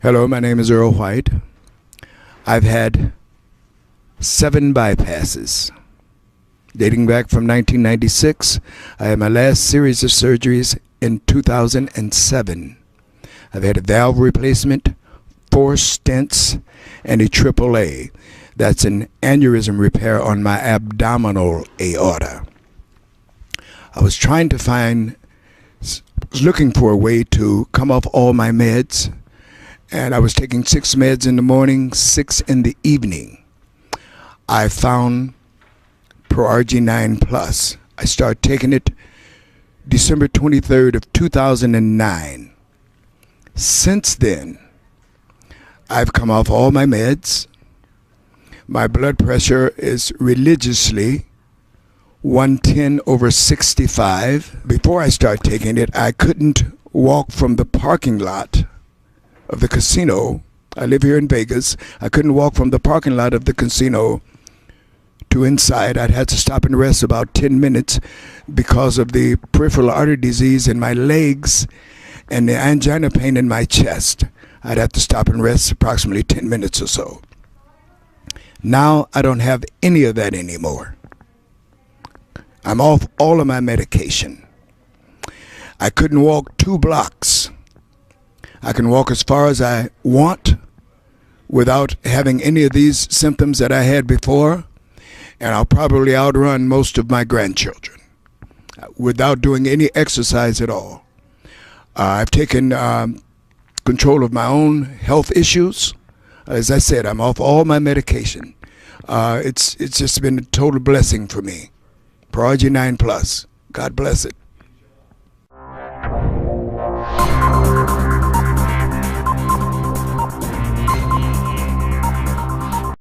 Hello, my name is Earl White. I've had 7 bypasses. Dating back from 1996, I had my last series of surgeries in 2007. I've had a valve replacement, 4 stents, and a AAA. That's an aneurysm repair on my abdominal aorta. I was looking for a way to come off all my meds, and I was taking 6 meds in the morning, 6 in the evening. I found ProArgi 9 Plus. I started taking it December 23rd of 2009. Since then, I've come off all my meds. My blood pressure is religiously 110/65. Before I started taking it, I couldn't walk from the parking lot of the casino. I live here in Vegas. I couldn't walk from the parking lot of the casino to inside. I'd had to stop and rest about 10 minutes because of the peripheral artery disease in my legs and the angina pain in my chest. I'd have to stop and rest approximately 10 minutes or so. Now I don't have any of that anymore. I'm off all of my medication. I couldn't walk 2 blocks. I can walk as far as I want without having any of these symptoms that I had before, and I'll probably outrun most of my grandchildren without doing any exercise at all. I've taken control of my own health issues. As I said, I'm off all my medication. It's just been a total blessing for me. ProArgi 9 Plus. God bless it.